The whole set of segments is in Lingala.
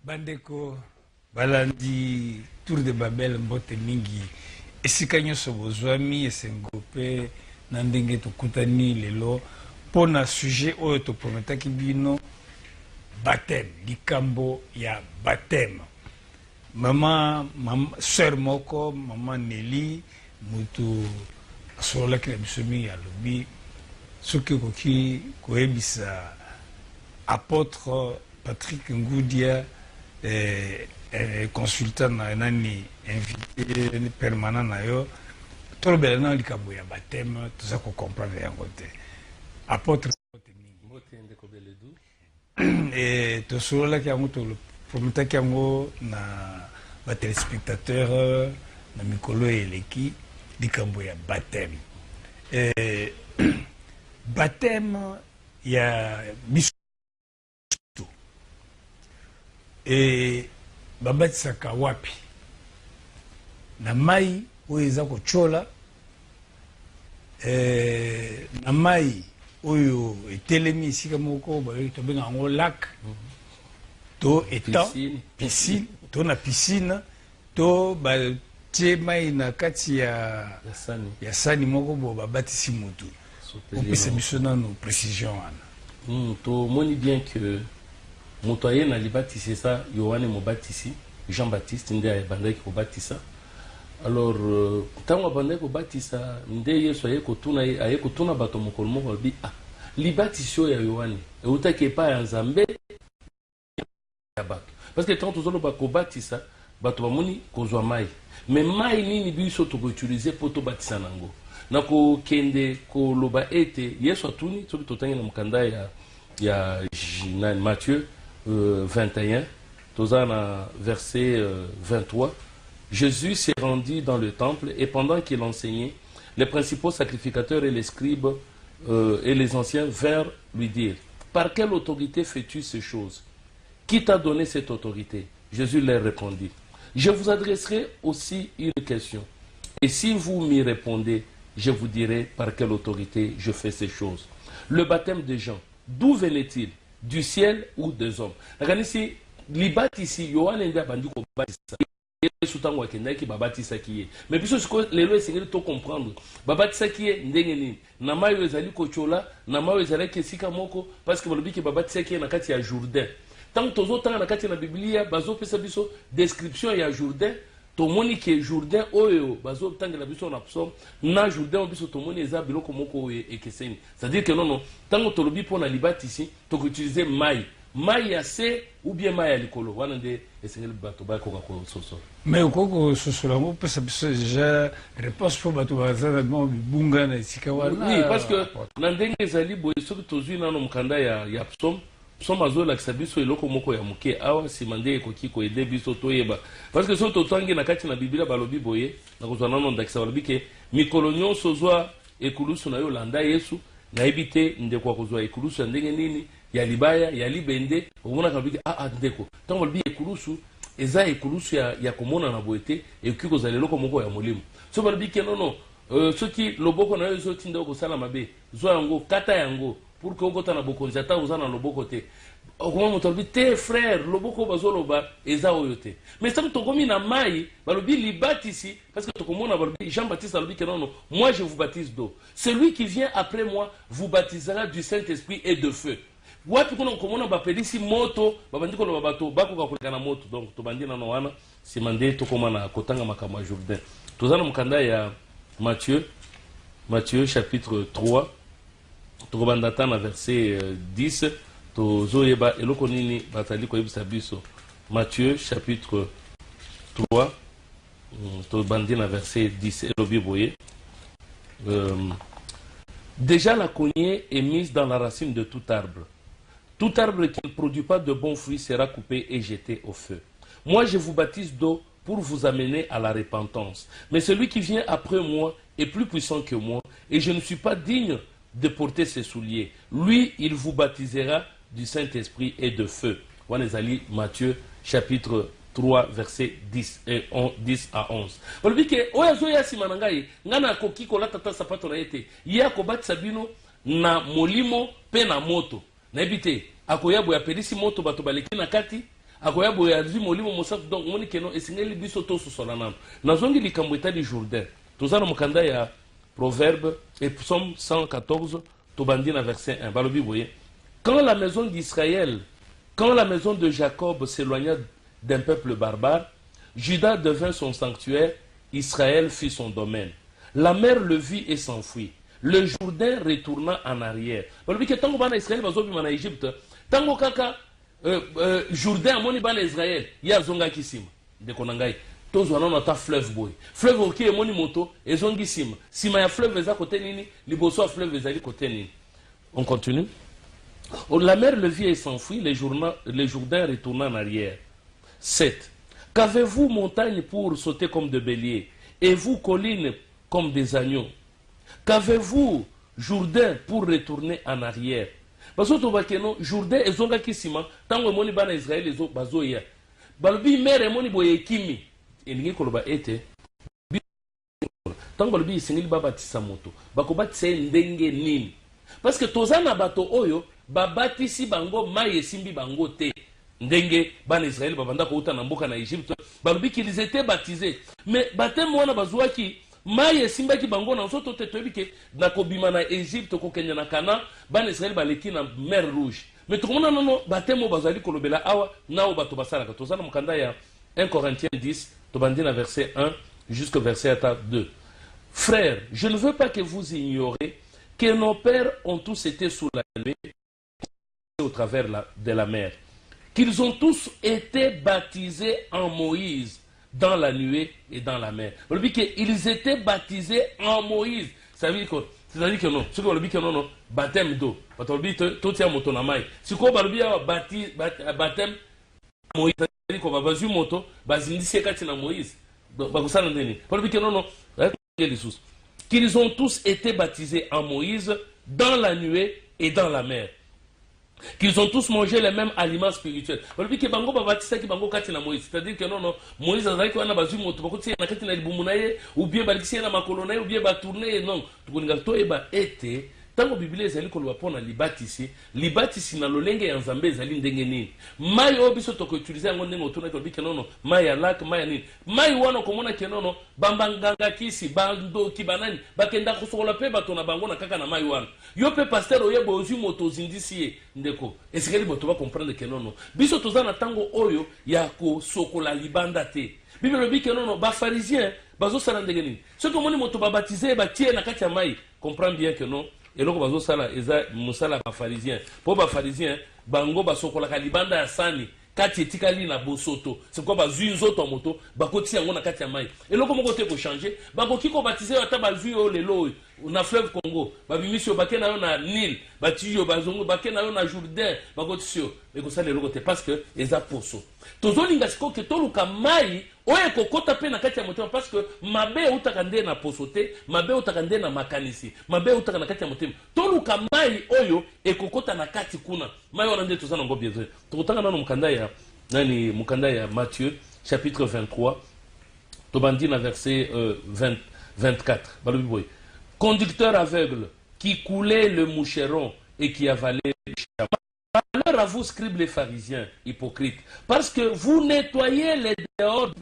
Bandeko balandi Tour de Babel mbote mingi esika nyonso bozwami esengope na ndenge tokutani lelo pona sujet oyo toprometaki bino baptême likambo ya baptême. Mama sœur moko mama Nelly mutu asololaki na biso mingi alobi soki okoki koyebisa apôtre Patrick Ngoudia consultant na nani invité permanent na yo tolobela na likambo ya baptême toza ko comprendre yango te apôtre tosololaki yango toprometaki yango na batelespectateur na mikolo eleki likambo ya baptême baptême ya biso babatisaka wapi na mai oyo eza kochola na mai oyo etelemi esika moko tobenga yango lac to étang piscine to na piscine to batie mai na kati ya sani moko bo babatisi motu opesa biso nano précision wana tomoni bien que moto aye na libatisi ça Yohane Mobatisi Jean-Baptiste nde ayebandaki kobatisa. Alors ntango abandaki kobatisa nde Yesu aye kotuna bato mokolo moko alobi libatisi oyo ya Yohane eutaki epai ya Nzambe ya bato parce que ntango tozoloba kobatisa bato bamoni kozwa mai mais mai nini biso tokoutilize mpo tobatisa nango na kokende koloba ete Yesu atuni soki totangi na mokanda ya Matthieu 21, Tozana verset 23, Jésus s'est rendu dans le temple et pendant qu'il enseignait, les principaux sacrificateurs et les scribes et les anciens vinrent lui dire, par quelle autorité fais-tu ces choses? Qui t'a donné cette autorité? Jésus leur répondit, je vous adresserai aussi une question. Et si vous m'y répondez, je vous dirai par quelle autorité je fais ces choses. Le baptême de Jean, d'où venait-il? Du ciel ou des hommes. Ici, libatisi Yohane ndia bandi ko batisa. Yesu tango akendaki babatisa kiye. Mais biso siko lelo esengeli to comprendre. Babatisa kiye ndenge nini? Na mayo ezali kochola, na mayo ezali kesika moko parce que balobiki babatisa kiye na kati ya Jourdain. Tant tozo tanga na kati na Biblia bazo pesa biso description ya Jourdain. Tomoni ke Jourdain oyo bazo tangela biso na psom na Jourdain biso tomoni eza biloko moko oyo ekeseni. C'est-à-dire que non tango tolobi pona libatisi to utiliser mai ya se ou bien mai ya likolo wana nde esengeli bato ba ko soso. Mais okoko soso la ngo pesa biso déjà réponse pour bato bazana mo bunga na sika wana. Oui, parce que na ndenge ezali boye soki tozwi nano mkanda ya psom somazo la kisabiso eloko moko ya muke awa simande ekoki ko aider biso toyeba parce que so totangi na kati na Biblia balobi boye na kozwa nano ndakisa balobi ke mikolo nyonso zwa ekulusu na yo landa Yesu na ebite ndeko kozwa ekulusu ya ndenge nini ya libaya ya libende obona kabiki ndeko tango balobi ekulusu eza ekulusu ya komona na boete ekoki kozala eloko moko ya molimo so balobi ke nono soki loboko na yo zo tinda okosala mabe zwa yango kata yango pour que okota na bokonzi ata oza na loboko te okoma moto alobi te frère loboko bazoloba eza oyo te mais soki tokomi na mai balobi libatisi parce que tokomona balobi Jean-Baptiste alobi ke nono moi je vous baptise d'eau, celui qui vient après moi vous baptisera du Saint-Esprit et de feu. Wapi kuna komona bapelisi moto babandi koloba bato bakoka koleka na moto donc tobandi nano wana simande tokoma na kotanga makambo ya Jourdain tozana mukanda ya Matthieu chapitre 3 tokobandata na verset 10 tozoyeba eloko nini batali koyebisa biso. Matthieu chapitre 3 tobandi na verset 10 elobi boye déjà la cognée est mise dans la racine de tout arbre. Tout arbre qui ne produit pas de bons fruits sera coupé et jeté au feu. Moi je vous baptise d'eau pour vous amener à la repentance, mais celui qui vient après moi est plus puissant que moi et je ne suis pas digne de porter ses souliers. Lui, il vous baptisera du Saint-Esprit et de feu. Wanezali Matthieu chapitre 3 verset 10 à 11. Olobi ke oya zo ya simana ngai ngana koki ko lata sapato na yete ya ko batisa bino na molimo pe na moto. Na ebite akoya boya pelisi moto bato baleki na kati akoya boya azwi molimo mosato donc moni keno esengeli biso to sosola nano nazongi likambo etali Jourdain tozana mokanda ya Proverbe et Psaume 114 tobandi na verset 1 balobi boye quand la maison d'Israël quand la maison de Jacob s'éloigna d'un peuple barbare, Juda devint son sanctuaire, Israël fit son domaine. La mer le vit et s'enfuit. Le Jourdain retourna en arrière. Balobi ke tango bana Israël bazobi mana Égypte, tango kaka Jourdain amoni bana Israël, ya zonga kisima. Ndeko nangai, tozwa nano ata fleuve boy. Fleuve oki emoni moto, ezongi sima. Sima ya fleuve eza kote nini, liboso ya fleuve ezali kote nini. On continue. La mer le vit et s'enfuit, les Jourdains retournant en arrière. 7. Qu'avez-vous, montagne, pour sauter comme de béliers, et vous, collines, comme des agneaux? Qu'avez-vous, Jourdain, pour retourner en arrière? Parce que Jourdain est zonga kisima, tango moni bana Israël ezo bazoya. Balbi mere moni boye kimi. Elingi koloba ete. Tango balbi singili babatisa moto. Bakobatisa ndenge nini. Parce que tozana bato oyo babatisi bango maye simbi bango te. Ndenge bana Israël babanda ko uta na mboka na Égypte. Balbi qu'ils étaient baptisés. Mais batemo wana bazwaki maye simba ki bango na soto te toyebike na kobima na Égypte ko kenya na Kana bana Israël baleki na mer rouge. Mais tout le monde non batemo bazali kolobela awa nao bato basala ka tozana mukanda ya 1 Corinthiens 10 tobandi na verset 1 jusqu'au verset 2. Frères, je ne veux pas que vous ignorez que nos pères ont tous été sous la nuée au travers de la mer, qu'ils ont tous été baptisés en Moïse dans la nuée et dans la mer. On dit qu'ils étaient baptisés en Moïse. Ça veut dire que non. Ce qu'on dit que non, baptême d'eau. On dit que tout est moto na mai. Si on dit baptême Moïse, ça veut dire qu'on va baser moto, baser ici quand na Moïse. Donc ça on dit que non. Qu'ils ont tous été baptisés en Moïse dans la nuée et dans la mer. Qu'ils ont tous mangé les mêmes aliments spirituels. C'est-à-dire que non, Moïse a dit qu'il y a un ou bien ou bien tourner, non. Tango Biblia ezali koloba pona libatisi, libatisi na lolenge ya nzambe ezali ndenge nini. Mai obiso toko utiliser yango ndenge otuna ko bike nono, mai ya lak, mai ya nini. Mai wana komona ke nono, bambanganga kisi, bando kibanani, bakenda kusokola pe bato na bango na kaka na mai wana. Yo pe pasteur oyebo ozu moto zindisi ndeko. Esikeli boto ba comprendre ke nono. Biso tozana tango oyo ya ko sokola libanda te. Bible le bike nono ba pharisien bazo sala ndenge nini. Ce que moni moto ba baptiser ba tie na kati ya mai, comprend bien que non. Et donc bazo sala eza musala ba pharisien. Po ba pharisien bango ba sokola ka libanda ya sani kati etikali na bosoto. C'est quoi bazui nzoto moto bakoti yango na kati ya mai. Et loko moko te ko changer, bakoki ko baptiser ata bazui o lelo na fleuve Congo. Ba bimisio bakena yo na Nil, batiyo bazongo bakena yo na Jourdain, bakoti sio. Et ko sala loko te parce que eza poso. Tozolinga siko ke toluka mai oye kokota pe na kati ya motema parce que mabe utaka nde na posote, mabe utaka nde na makanisi, mabe utaka na kati ya motema. Toluka mai oyo ekokota na kati kuna. Mai wana nde tozana ngo bien. Tokotanga nano mukanda ya Matthieu chapitre 23. Tobandi na verset 24. Balobi boy. Conducteur aveugle qui coulait le moucheron et qui avalait le chameau. Malheur à vous, scribes les pharisiens, hypocrites, parce que vous nettoyez les dehors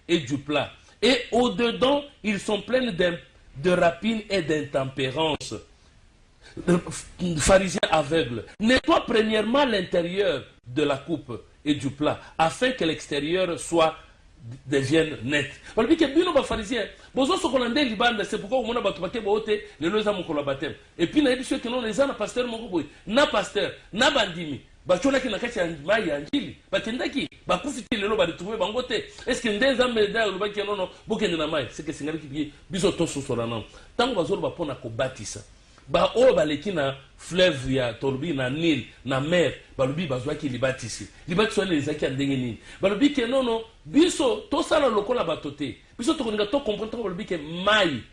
et du plat. Et au-dedans, ils sont pleins de rapines et d'intempérance. Pharisiens aveugles, nettoie premièrement l'intérieur de la coupe et du plat, afin que l'extérieur devienne net. On dit que bino ba pharisien, bozo sokolande libanda, c'est pourquoi on a batubake bote le loza mokolo baptême. Et puis na édition que non les ana pasteur moko boy, na pasteur, na bandimi, ba chola ki na kati ya mai ya njili, ba kendaki, ba kufiti lelo ba retrouver bango te. Est-ce que ndeza meda lo ba ki non bokende na mai, c'est que singali ki biso to sosola na. Tango bazolo ba pona ko batisa. Ba o baleki na fleuve ya tolbi na Nil na mer balubi bazwaki libatisi libatisi wana ezaki ya ndenge nini balubi ke nono biso tosala lokola bato te biso tokoninga to comprendre balubi ke mai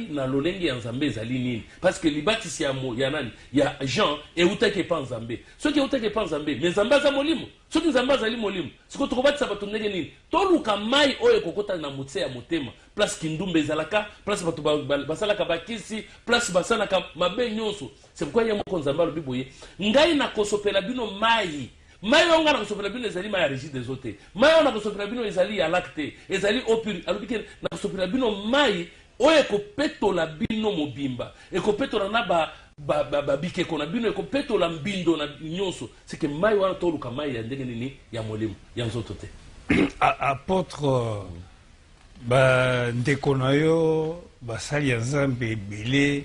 na lolenge ya nzambe ezali nini parce que libatisi ya nani ya Jean eutaki pa nzambe soki eutaki pa nzambe mais nzambe aza molimo soki nzambe azali molimo siko tokobatisa bato ndenge nini toluka mai oyo kokota na motse ya motema place kindumba ezalaka place bato basalaka bakisi place basalaka mabe nyonso c'est pourquoi ya moko nzambe alobi boye ngai na kosopela bino mai mayo nga na kosopela bino ezali ma ya régie des eaux te mayo na kosopela bino ezali ya lac te ezali eau pure alobi ke na kosopela bino mai oyo ekopetola bino mobimba ekopetola na bikeko na bino ekopetola mbindo na nyonso c'est que mai wana toluka mai ya ndenge nini ya molimo ya nzoto te apôtre ndeko na yo basali ya nzambe ebele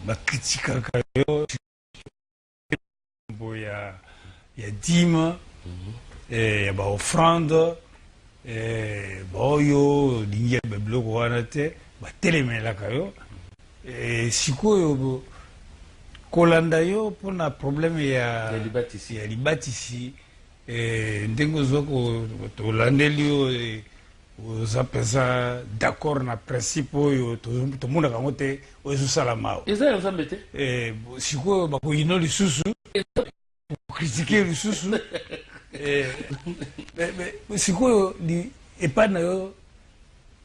bakritikaka yo ya dîme ya baofrande baoyo olingi ya babiloko wana te batelemelaka yo sikoyo kolanda yo mpona problème ya libatisi ndenge ozwa tolandeli yo oza mpenza d'accord na principe oyo tomonaka yango te oyo ezosalama eza ya nzambe te sikoyo bakoyino lisusu kritike lisusu sikoyo epai na yo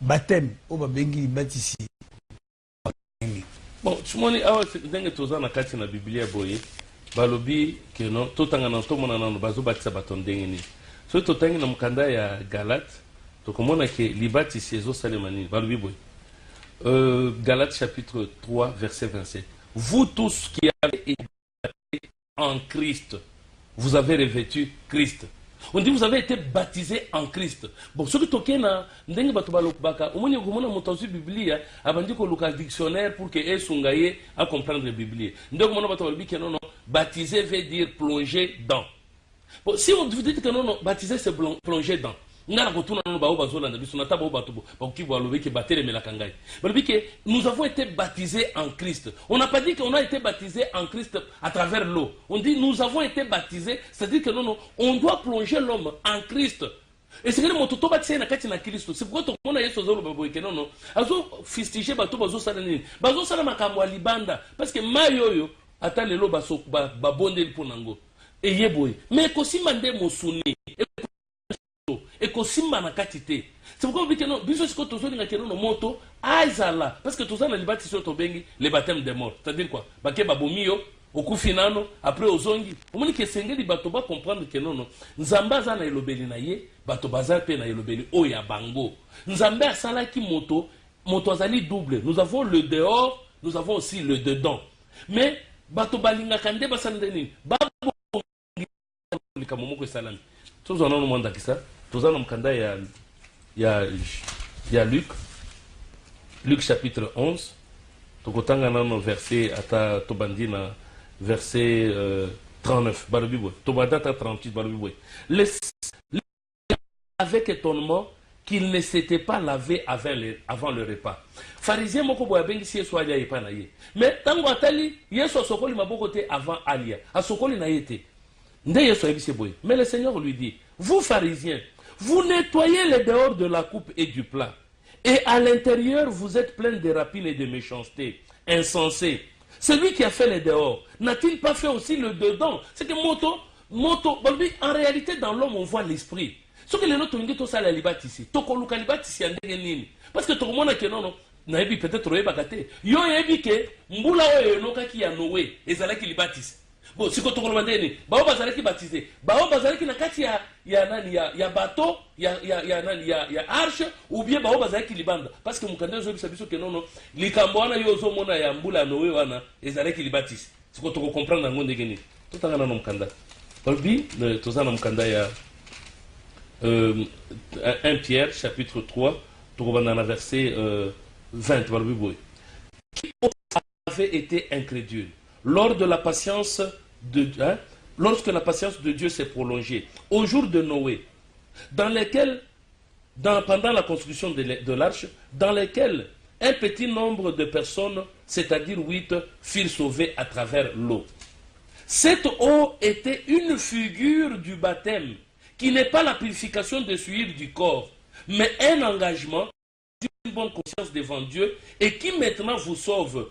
bateme oyo babengi libatisi bon tumoni awa ndenge toza na kati na biblia boye balobi ke no totanga na tomona nano bazobatisa bato ndenge nini soki totangi na mokanda ya galate tokomona ke libatisi ezosalema nini balobi boye Galates chapitre 3 verset 27 vous tous qui avez été en Christ vous avez revêtu Christ. On dit vous avez été baptisés en Christ. Bon, ce que tu as na ndenge bato balobaka, omoni komona motanzu Biblia abandi ko luka dictionnaire pour que esungaye à comprendre la Biblia. Ndenge mona bato balobi que non baptiser veut dire plonger dans. Bon, si on vous dit que non baptiser c'est plonger dans. Nous avons été baptisés en Christ. On n'a pas dit qu'on a été baptisés en Christ à travers l'eau. On dit nous avons été baptisés, c'est-à-dire que non, on doit plonger l'homme en Christ. Et c'est que mon toto baptisé na kati na Christ. C'est pourquoi tout le monde a yeso zolo babo que non. Azo fistiger bato bazo sala nini. Bazo sala makambo libanda parce que mayoyo ata lelo baso babonde pour nango. Et yeboy. Mais kosima nde mosuni. Et kosimba na katite. C'est pourquoi on dit que non, biso siko tozoni nga keno no moto aizala parce que tozana libati sur to bengi le baptême des morts. C'est-à-dire quoi? Bake babomio okufinano après ozongi. Omoni ke sengeli bato ba comprendre que non nzamba za na elobeli na ye, bato baza pe na elobeli o ya bango. Nzambe asala ki moto azali double. Nous avons le dehors, nous avons aussi le dedans. Mais bato balinga kande basandeni. Babo likamomoko salami. Tous en ont qui ça. Tous en ont kanda il y a Luc chapitre 11. Tokotanga na verset ata tobandina verset 39 balobibo. Tobadata 38 balobibo. Avec étonnement qu'il ne s'était pas lavé avant le repas. Pharisien moko boya bengi si yeso alia yepa na ye. Mais tango atali yeso sokoli maboko te avant alia. Asokoli na yete. Mais le Seigneur lui dit, vous pharisiens, vous nettoyez les dehors de la coupe et du plat. Et à l'intérieur, vous êtes pleins de rapines et de méchanceté. Insensé. Celui qui a fait les dehors, n'a-t-il pas fait aussi le dedans? C'est que en réalité, dans l'homme, on voit l'esprit. Ce que les autres ont dit, tout ça, la libate ici. Tokoluka libate ici, parce que tout le monde a dit non, naebi peut-être roé bagate. Yo ebi ke mbula oyo noka ki ya Noé, ezalaki libate ici. Bon, si koto kolomandeni, bao bazalaki baptisé, bao bazalaki na kati ya nani ya bateau, ya arche ou bien bao bazalaki libanda parce que mukanda zo bisabiso ke non likambo wana yo zo mona ya mbula Noé wana ezalaki libaptise. Si koto ko comprendre ngonde geni. Totanga na mukanda. Olbi tozana mukanda ya 1 Pierre chapitre 3, tokobanda na verset 20 balbi boy. Qui avait été incrédule lors de la patience lorsque la patience de Dieu s'est prolongée, au jour de Noé, pendant la construction de l'arche, dans lesquels un petit nombre de personnes, c'est-à-dire 8, furent sauvées à travers l'eau. Cette eau était une figure du baptême, qui n'est pas la purification de souillure du corps, mais un engagement d'une bonne conscience devant Dieu et qui maintenant vous sauve,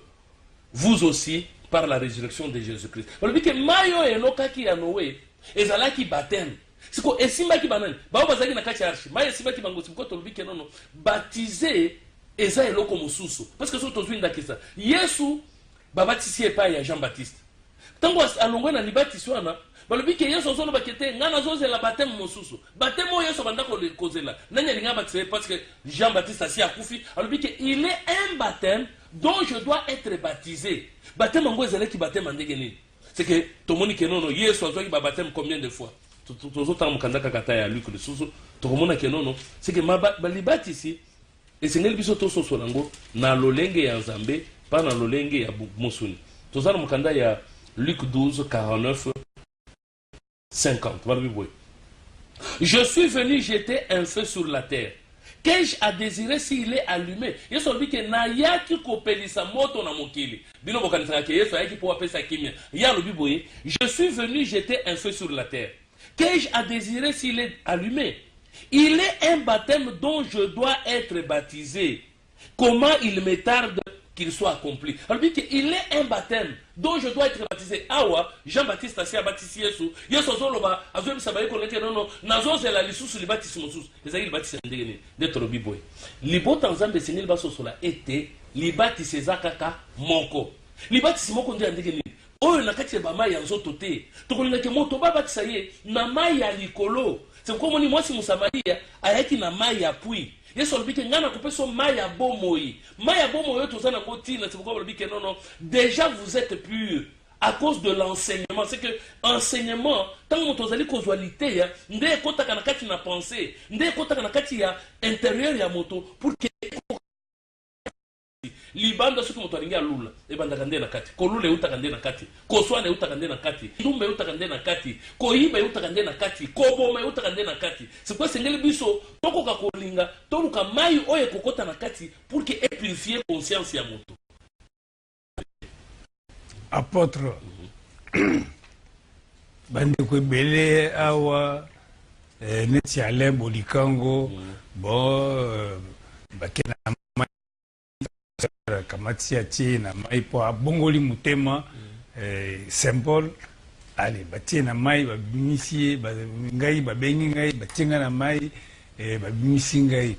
vous aussi, par la résurrection de Jésus-Christ. On dit que mayo elokaki ya Noé ezalaki baptême. Siko esimba ki banani. Ba bazaki na kati arche. Mayo esimba ki bango siko to lobiki non baptisé eza eloko mususu. Parce que so to zwinda kisa. Yesu babatisi epa ya Jean-Baptiste. Tango alongwe na libatiso wana balobi ke yeso solo bakete ngana zoze la baptême mosusu baptême o yeso banda ko kozela nanya linga batse parce que Jean-Baptiste asi akufi alobi ke il est un baptême dont je dois être baptisé baptême ngo ezela ki baptême ndenge nini c'est que tomoni ke nono yeso azoki ba baptême combien de fois tozo tanga mukanda kata ya Luc le susu tokomona ke nono c'est que balibati ici esengeli biso toso solango na lolenge ya Nzambe pas na lolenge ya musuni tozana mukanda ya Luc 12 49 50. Je suis venu jeter un feu sur la terre. Qu'ai-je à désirer s'il est allumé? Yesu dit que na yaki kopelisa moto na mokili. Bino bokanisa ke Yesu ayaki po apesa kimia. Ya lobi boye, je suis venu jeter un feu sur la terre. Qu'ai-je à désirer s'il est allumé? Il est un baptême dont je dois être baptisé. Comment il me tarde qu'il soit accompli. Alors, il est un baptême dont je dois être baptisé. Awa, Jean-Baptiste a baptisé Yesu. Yesu Zoloba, Azouem Sabaye Koneke, non, Nazo Zela, Lissus, les baptismes sous. Les aïe baptisés d'être biboy. Libo Tanzambe, Sénil Basosola, était, les baptisés Zakaka, Monko. Les baptismes Monko, on dit Andegeni. Oh, nakati ba mai yanzo tote. Tokolina ke moto ba batisa ye, na mai ya likolo. C'est comme on dit, moi, si Moussamaria, ayaki na mai ya pui. Yesu alobiki ngana kupeso maya bomoi. Maya bomoi tozana kotina, c'est pourquoi alobiki non. Déjà vous êtes purs à cause de l'enseignement. C'est que enseignement, tant que tozali causalité ya, nde kota kana kati na pensée, nde kota kana kati ya intérieur ya moto pour que libanda soki moto alingi alula ebandaka nde na kati kolula eutaka nde na kati koswana eutaka nde na kati ndumba eutaka nde na kati koyiba eutaka nde na kati koboma eutaka nde na kati sikwa esengeli biso tokoka kolinga toluka mai oyo ekokota na kati pour que epurifie conscience ya moto. Apôtre bandeko ebele awa neti Alain Bolikango bon bakena kamati atie na mai po abongoli mutema symbole ale batie na mai babimisi ngai babengi ngai batinga na mai babimisi ngai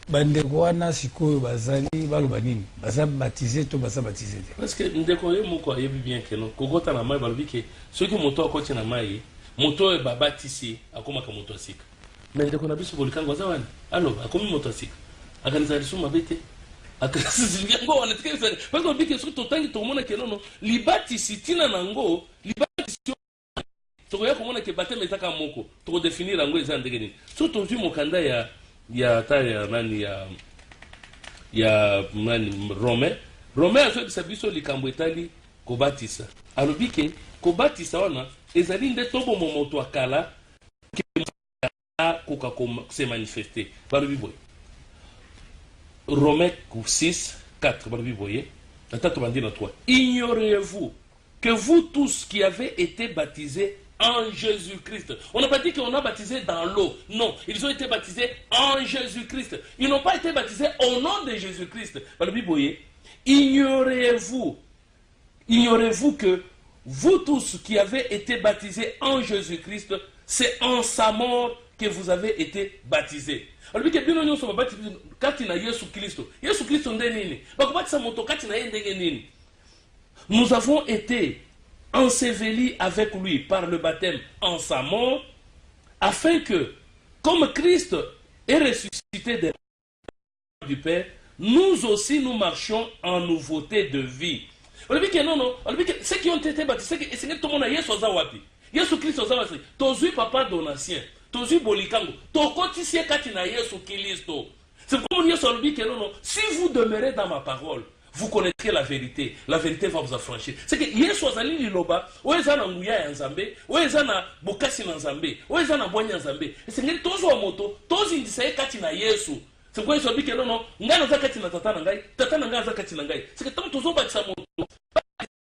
bandeko wana sikoyo bazali baloba nini baza baptisé to baza baptisé te parce que ndeko ye moko ayebi bien que non kokota na mai balobi ke soki moto akoti na mai moto e babatisi akomaka moto asika mais ndeko na biso Bolikango aza wana alors akomi moto asika akanisa lisuma bete akanisa yango wana tikisa parce que bike surtout tangi to mona ke non libati sitina nango libati to ya ko mona ke bateme taka moko to définir yango eza ndenge nini surtout tu mokanda ya ta ya nani ya nani Rome aso biso likambo etali ko batisa alobike ko batisa wana ezali nde tobo moto akala ke koka ko se manifester balobi boy Romains 6, 4, ignorez-vous que vous tous qui avez été baptisés en Jésus-Christ. On n'a pas dit qu'on a baptisé dans l'eau. Non, ils ont été baptisés en Jésus-Christ. Ils n'ont pas été baptisés au nom de Jésus-Christ. Ignorez-vous que vous tous qui avez été baptisés en Jésus-Christ, c'est en sa mort que vous avez été baptisés. Alors, nous avons été ensevelis avec lui par le baptême en sa mort, afin que, comme Christ est ressuscité du Père, nous aussi nous marchions en nouveauté de vie. Ceux qui ont été baptisés, c'est tout le monde a Yesu Christ, Tozui papa donatien. Tozu Bolikango, tokoti sie kati na Yesu Kristo. C'est comme Yesu albi que non, si vous demeurez dans ma parole, vous connaîtrez la vérité va vous affranchir. C'est que Yesu azali liloba, oeza na nguya ya Nzambe, oeza na bokasi na Nzambe, oeza na bonya Nzambe. C'est que tozo wa moto, tozi ndisa kati na Yesu. C'est quoi Yesu albi que non, ngana za kati na tata na ngai za kati na ngai. C'est que tant tozo ba tsa moto.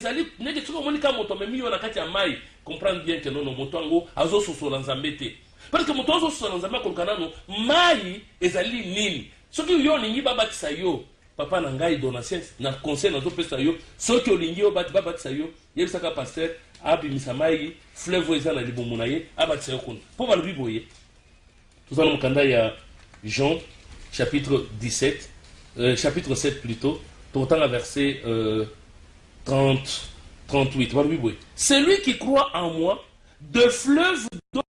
Azali neke tuko monika moto memi yo na kati ya mai, comprendre bien que non moto ngo azo soso la Nzambe te. Parce que moto ozo soso na Nzambe kolkanano mai ezali nini? Soki yo ningi babatisa yo papa na ngai donatien na conseil na zo pesa yo soki olingi yo babatisa yo yebisaka pasteur abimisa mai fleuve eza na libomo na ye abatisa yo kuna po balobi boye tozana mokanda ya Jean chapitre 17 chapitre 7 plutôt totanga verset 30 38. Celui qui croit en moi, de fleuves d'eau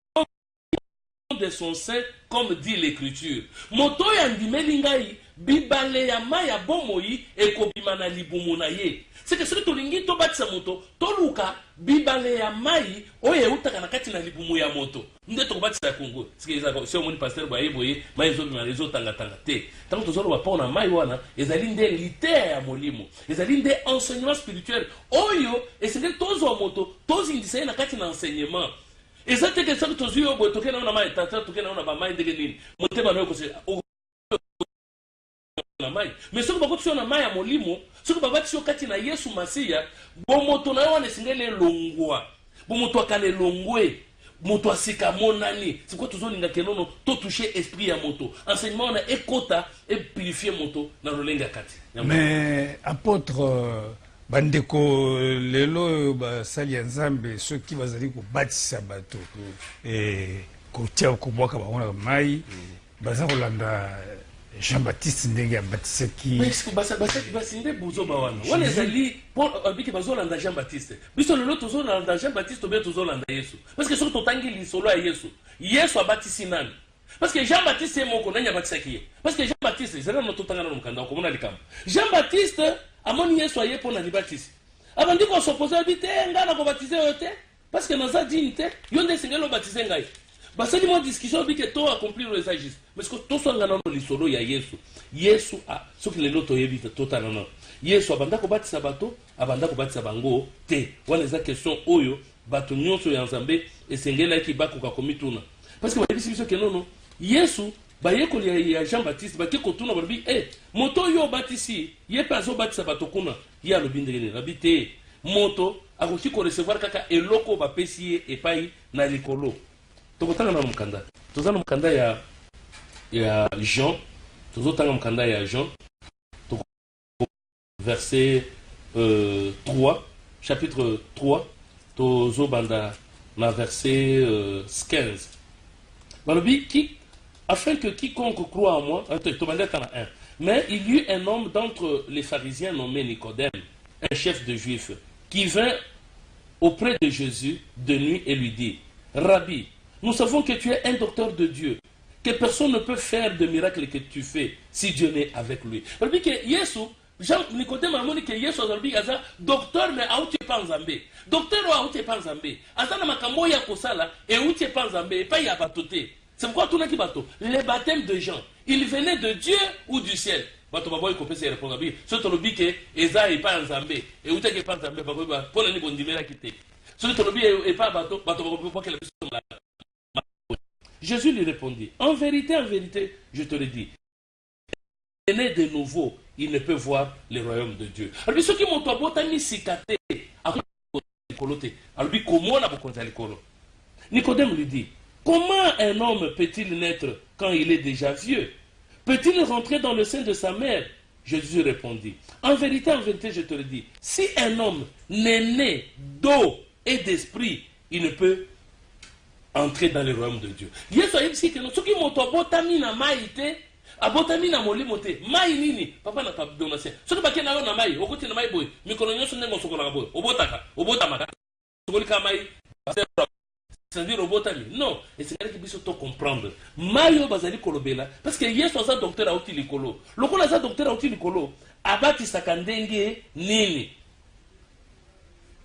de son sein, comme dit l'écriture. Moto ya ndimeli ngai, bibale ya maya bomoi, ekobimana libumu na ye. C'est que celui tolingi to batisa moto, toluka bibale ya mai, oye utaka na kati na libumu ya moto. Nde to batisa Kongo. Si on moni pasteur boye boye, mai zo bima rezo tanga tanga te. Tango to zolo ba pona mai wana, ezali nde lite ya molimo. Ezali nde enseignement spirituel. Oyo, esenge tozo moto, tozi ndisa na kati na enseignement. Et ça c'est que ça que tu as vu au token on a mal tata token on a pas mal de gagner monter ba no ko se na mai mais ce que bako tu na mai ya molimo ce que baba tu kati na Yesu Masia bo moto na wana singele longwa bo moto akale longwe moto asika monani c'est quoi toujours linga kenono to toucher esprit ya moto enseignement na ekota et purifier moto na rolenga kati mais apôtre bandeko lelo basali ya nzambe soki bazali kobatisa bato kotia kobwaka bango na mai baza kolanda Jean-Baptiste ndenge abatisaki basinde buzoba wana ezali abiki bazolanda Jean-Baptiste biso lelo tozolanda Jean-Baptiste obe tozolanda Yesu parce que soki totangi lisolo ya Yesu abatisi nani parce que Jean-Baptiste est moko nani abatisaki ye parce que Jean-Baptiste ezali na totanga na mukanda okomona likambo Jean-Baptiste amoni Yesu aye pona libatisi abandi ko s'opposer abite ngana ko baptiser yote parce que naza dignité yonde singelo baptiser ngai basali mo discussion bi que to accomplir les agistes mais que to so ngana no lisolo ya Yesu a soki lelo to yebita tota non Yesu abanda ko batisa bato abanda ko batisa bango te wana za question oyo bato nyonso ya Nzambe esengela ki bakoka komituna parce que babisi biso ke non Yesu bayekoli ya Jean-Baptiste bake kotuna balobi moto yo batisi ye pe azo batisa bato kuna ye alobi ndenge rabi te moto akoki ko recevoir kaka eloko bapesi ye epai na likolo tokotanga na mukanda tozana mukanda ya Jean tozotanga mukanda ya Jean verset 3 chapitre 3 tozobanda na verset 15 balobi qui afin que quiconque croit en moi, mais il y eut un homme d'entre les pharisiens nommé Nicodème, un chef de juifs, qui vint auprès de Jésus de nuit et lui dit, Rabbi, nous savons que tu es un docteur de Dieu, que personne ne peut faire de miracles que tu fais si Dieu n'est avec lui. Rabbi que Yesu, Nicodème a dit que Yesu a docteur mais a outi pas Nzambe. Docteur a outi pas Nzambe. Azana makambo ya kosala et outi pas Nzambe et pas ya batoté. C'est pourquoi tout le monde bateau. Les baptêmes de Jean, ils venaient de Dieu ou du ciel. Bateau baboy kopé c'est répondre bi. Surtout le bi que Eza est pas Nzambe et outé que pas Nzambe baboy ba pour les gondimela quitter. Surtout le bi est pas bateau baboy pas que la Jésus lui répondit, en vérité, je te le dis, né de nouveau, il ne peut voir le royaume de Dieu. Alors ceux qui m'ont botani sikate a koloté. Alors comment on a bokonza likolo. Nicodème lui dit, comment un homme peut-il naître quand il est déjà vieux? Peut-il rentrer dans le sein de sa mère? Jésus répondit, en vérité, je te le dis, si un homme n'est né d'eau et d'esprit, il ne peut entrer dans le royaume de Dieu. Yesu a dit que ceux qui m'ont botami na maïté, abotami na molimo te, mai nini, papa na donation. Ceux qui bakena na mai, okoti na mai boy, mikolo nyoso nengo sokola boy, obotamaka. Sokolika mai, c'est-à-dire robotami. Non, et c'est qu'il puisse tout comprendre. Mayo bazali kolobela parce que Yesu a docteur a outil likolo. Lokola za docteur a outil likolo, abati sakandenge nini.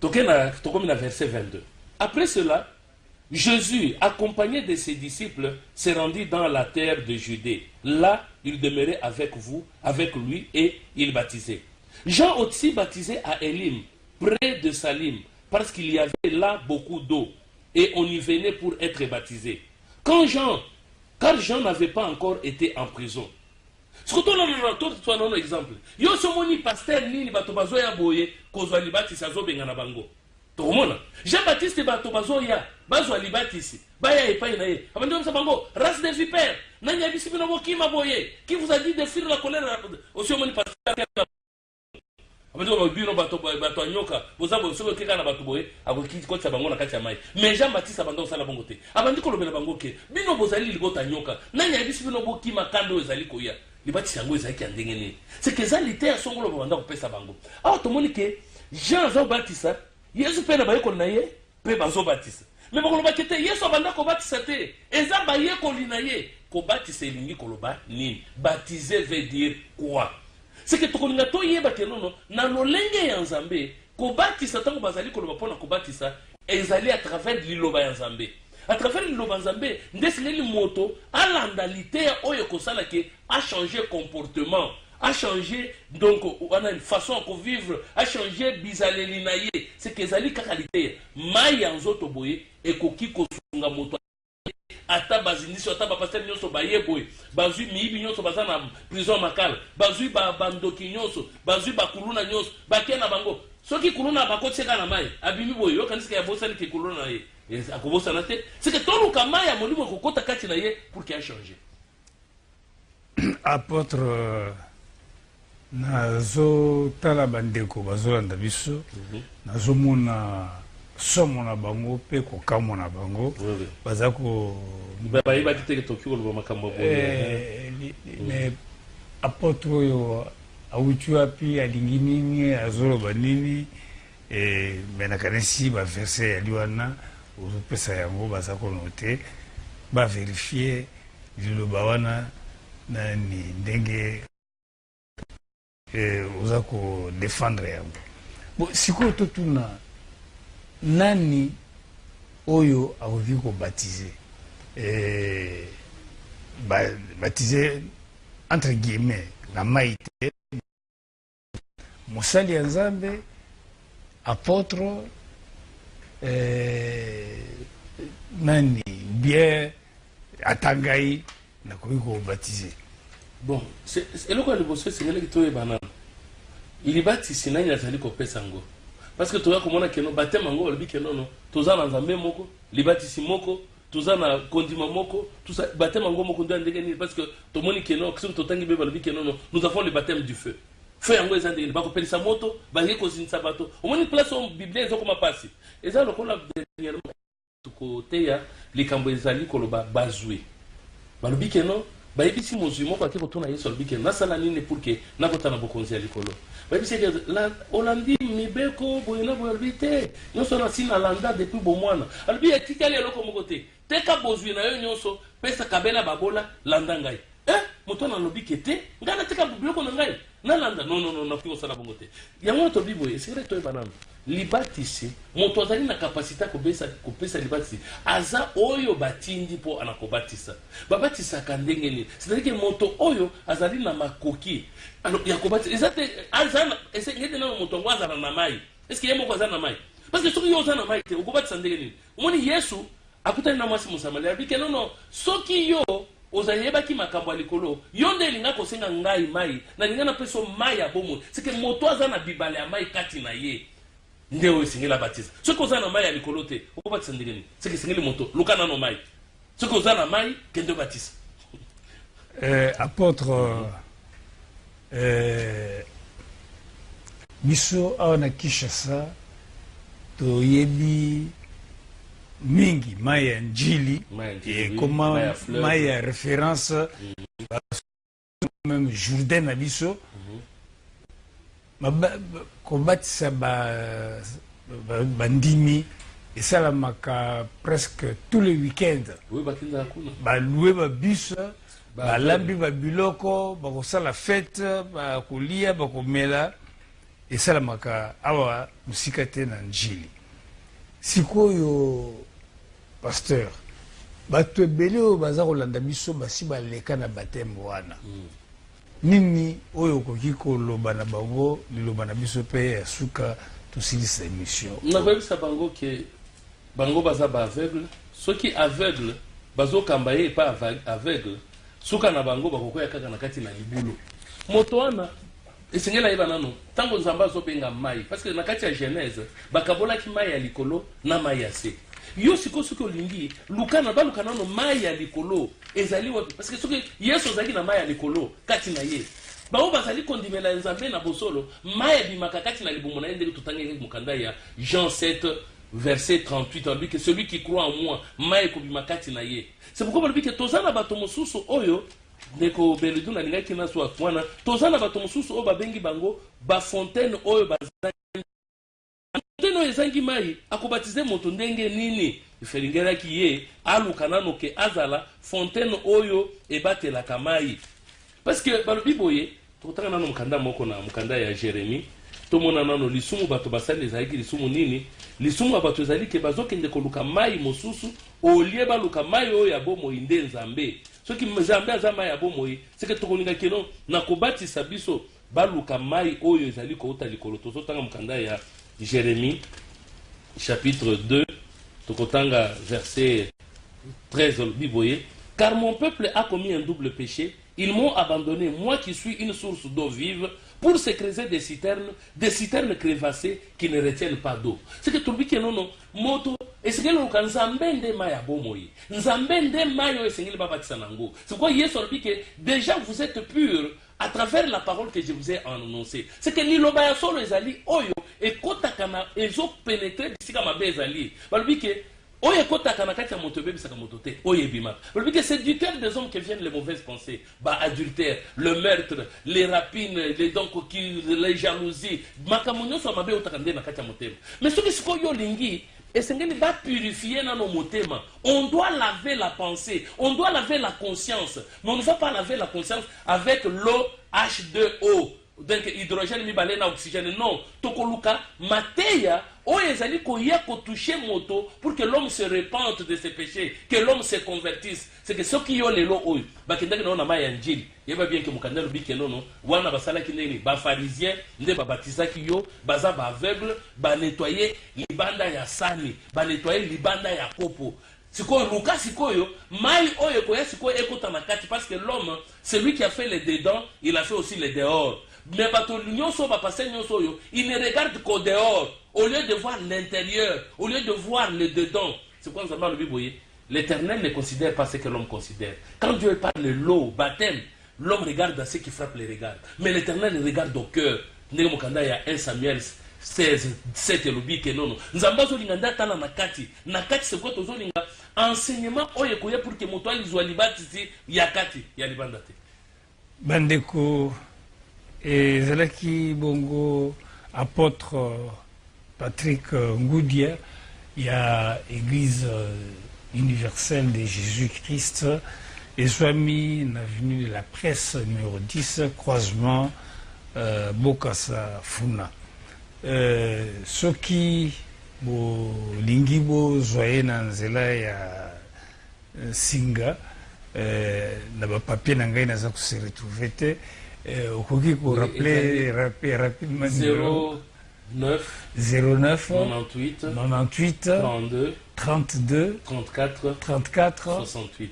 Tokomi na verset 22. Après cela, Jésus, accompagné de ses disciples, s'est rendu dans la terre de Judée. Là, il demeurait avec lui, et il baptisait. Jean aussi baptisait à Élim, près de Salim, parce qu'il y avait là beaucoup d'eau, et on y venait pour être baptisé. Car Jean n'avait pas encore été en prison. Ce que tu as un exemple. Yo somoni pasteur nini bato bazoya boye kozwa libatisi azobenga na bango. Tokomona Jean-Baptiste bato bazoya bazwa libatisi baya epai na ye. Abandi omsa bango race de vipère. Nani abisi bino bokima boye. Qui vous a dit de fuir la colère aussi omoni pasteur. Abandi ko bino bato anyoka bozabo soko keka na bato boye akoki kotsa bango na kati ya mai. Mais Jean-Baptiste abando sala bango te. Abandi ko lobela bango ke bino bozali libota anyoka. Nani abisi bino bokima kando ezali koya. C'est que ça l'été à son gros banda pesa bango. Alors tout le monde que Jean Baptiste yesu pe na bayekoli na ye pe bazobatisa me bakoloba kete yesu abanda kobatisa te eza bayekoli na ye kobatisa elingi koloba nini baptiser veut dire quoi c'est que tokolinga toyeba ke nono na lolenge ya nzambe kobatisa tango bazali koloba mpona kobatisa ezali à travers liloba ya nzambe à travers liloba nzambe nde sengeli moto alanda liteya oyo kosala ke a changer comportement a changé donc on a une façon à vivre a changé bizaleli na ye c'est que ezali kaka liteya mai ya nzoto boye ekoki kosunga moto ata bazindisi ata bapasteur nyonso baye boye bazwi miyibi nyonso baza na prison makala bazwi bandoki nyonso bazwi bakuluna nyonso bake na bango soki kuluna bakotiseka na mai abimi boye yokanisika ya bosani ke kuluna na ye akobosana te c'est que toluka mai ya molimo ekokota kati na ye pour qu'il a changé. Apôtre nazotala bandeko bazolanda biso nazomona somo na bango pe kokamwa na bango baza ko bayeba kiteke toki koloba makambo mais apôtre oyo awuti wapi alingi nini azoloba nini me nakanisi baverse yali wana ozopesa yango baza konote baverifie liloba wana nani ndenge oza kodefendre yango bon sikoyo totuna nani oyo akoki kobaptize baptize entre guillemets na mai te mosali ya nzambe apôtre nani bien atangai nakoki kobaptize. Bon eloko ya liboso esengelaki toyeba nano libatisi nani azali kopesa yango parce que toza komona keno batema yango balobi kenono toza na nzambe moko libatisi moko toza na kondima moko batema yango moko nde ndenge nini parce que tomoni keno soki totangi be balobi kenono nous avons le baptême du feu feu yango eza ndenge bakopelisa moto balingi kozinisa bato omoni place o biblia ezokoma pasi eza lokola dernièrement tokoteya likambo ezali koloba bazwi balobi keno bayebisi mozwi moko ake kotuna yesu alobi ke nasala nini pour ke nakotana bokonzi ya likolo bayebisi ke olandi mibeko boye na boye alobi te nyonso nasi nalanda depuis bomwana alobi etikali eloko moko te teka bozwi na yo nyonso pesa kabela babola landa ngai moto nalobi ke te ngai nateka biloko na ngai nalanda non nakoki kosala bongo te yango tolobi boye esekele toyeba nano libatisi moto azali na kapasité kopesa libatisi aza oyo batindi mpo anakobatisa babatisaka ndenge nini c'est-à-dire que moto oyo azali na makoki ya kobatisa eza te ngete nano moto yango azala na mai est-ce que ye moko aza na mai parce que soki yo oza na mai te okobatisa ndenge nini omoni yesu akutani na mwasi mosamaria abike nono soki yo ozayebaki makambo ya likolo yo nde elinga kosenga ngai mai na linga napesa mai ya bomoi c'est que moto aza na bibale ya mai kati na ye nde oyo esengeli abatisa soki oza na mai ya likolo te okobatisa ndenge nini soki esengeli moto luka nano mai soki oza na mai kende obatisa. Apôtre biso awa na Kinshasa toyebi mingi mai ya njili ekoma mai ya référence même Jourdain na biso kobatisa bandimi esalamaka presque tous les week-ends balue babus balambi babiloko bakosala fete bakolia bakomela esalamaka awa mosika te na njili sikoyo pasteur bato ebele oyo baza kolanda biso basi baleka na bateme wana nini oyo okoki koloba na bango liloba na biso mpe ya suka tosilisa émission nakoyebisa bango ke bango baza baaveugle soki aveugle bazokamba ye epa aveugle suka na bango bakokoya kaka na kati na libulu moto wana esengeli ayeba nano ntango nzambe azobenga mai parce que na kati ya genèse bakabolaki mai ya likolo na mai ya se yo sikoyo soki olingi baluka nano mai ya likolo ezali wapi parce que soki yesu azalaki na mai ya likolo kati na ye bango bazali kondimela nzambe na bosolo mai ebimaka kati na libumu na ye ndenge totangaki mokanda ya Jean 7 verset 38 alobi ke celui qui croit en moi mai ekobima kati na ye c'est pourquoi balobi ke toza na bato mosusu oyo ndeko Beledu nalingaki na swa wana toza na bato mosusu oyo babengi bango bafontaine oyo bazali fontaine oyo ezangi mai akobatize moto ndenge nini ifelingelaki ye aluka nano ke azala fontaine oyo ebatelaka mai parce que balobi boye tokotanga nano mokanda moko na mokanda ya Jérémie tomona nano lisumu bato basali ezalaki lisumu nini lisumu ya bato ezali ke bazokende koluka mai mosusu olie baluka mai oyo ya bomoi nde nzambe soki nzambe aza mai ya bomoi seke tokolinga keno na kobatisa biso baluka mai oyo ezali kouta likolo tozotanga mokanda ya Jérémie chapitre 2 tokotanga verset 13 biboye car mon peuple a commis un double péché, ils m'ont abandonné, moi qui suis une source d'eau vive, pour se creuser des citernes crévassées qui ne retiennent pas d'eau. C'est que tout le monde non moto et c'est que l'on kan nzambende maya bomoi nzambende mayo et sengeli babatisa nango. C'est pourquoi Yesu dit que déjà vous êtes purs à travers la parole que je vous ai annoncée. C'est que liloba ya solo ezali oyo et kotakana ezo pénétrer bisika mabe ezali. Balobi que oye kotaka na kati ya moto ebebisaka moto te oye ebimaka parce que c'est du cœur des hommes que viennent les mauvaises pensées adultère, le meurtre, les rapines, les jalousies makambo nyonso mabe otaka nde na kati ya motema mais soki sikoyo lingi esengeli ba purifier nano motema on doit laver la pensée on doit laver la conscience mais on ne va pas laver la conscience avec l'eau H2O donc hydrogène mibale na oxygène non tokoluka mateya oyo ezali koya toucher moto pour que l'homme se repente de ses péchés que l'homme se convertisse c'est que soki yo lelo oyo bakendaki na mai ya njili yeba bien que mokanda lobi ke nono wana basalaki ndeni ba pharisien nde babatisaki yo baza ba aveugle ba nettoyer libanda ya sani ba nettoyer libanda ya kopo sikoyo luka sikoyo mai oyo koya sikoyo ekota na kati parce que l'homme celui qui a fait les dedans il a fait aussi les dehors. Mais il ne regarde qu'au dehors, au lieu de voir l'intérieur, au lieu de voir le dedans. C'est quoi nous avons le Bible? L'Éternel ne considère pas ce que l'homme considère. Quand Dieu parle de l'eau, baptême, l'homme regarde à ce qui frappe les regards. Mais l'Éternel regarde au cœur. Il y a 1 Samuel 16, 7 et le bique non. Nous avons nakati. Nakati c'est quoi enseignement oyekoya pour que moto alizoalibati yakati ya libandate. Bandeko et Zalaki Bongo, apôtre Patrick Ngoudia, il y a Église universelle de Jésus-Christ, et Swami, l'avenue de la presse numéro 10, croisement Bokassa Funa. Ce qui, Lingibo, Zoyena, Nzela, ya Singa, n'a pas papier, n'a pas se retrouver. Au Kogi pour rappeler rapidement 09 98 32 34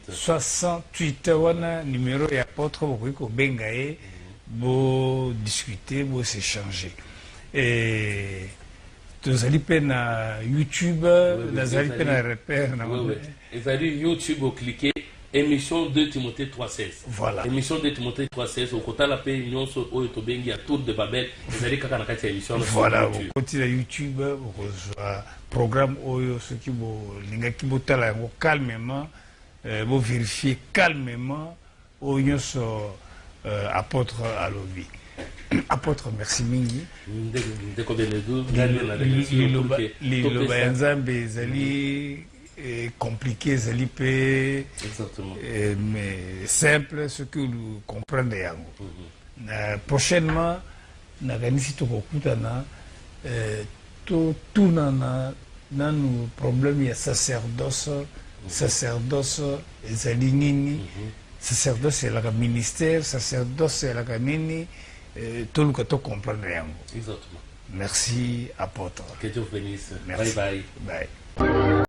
68 wana numéro ya apôtre ko bengaye bo discuter bo s'échanger et tozali pe na YouTube nazali pe na repère na ezali YouTube au cliquer émission 2 Timothée 3.16. Voilà. Émission 2 Timothée 3.16. Au côté la paix, nous sommes au Tobengi à Tour de Babel. Vous allez quand on émission. Voilà. Au côté de YouTube, au programme Oyo, ce qui vous l'inga qui vous tala calmement, vous vérifiez calmement Oyo so apôtre à l'obi. Apôtre merci mingi. Le bayanzambe zali compliqué, exactement. Mais simple, ce que nous comprenons. Prochainement, nous tout nos problèmes, il y a sacerdoce, sacerdoce, c'est le ministère, sacerdoce, c'est le nini, tout le monde comprend. Exactement. Merci, apôtre. Que Dieu bénisse. Merci. Bye bye. Bye.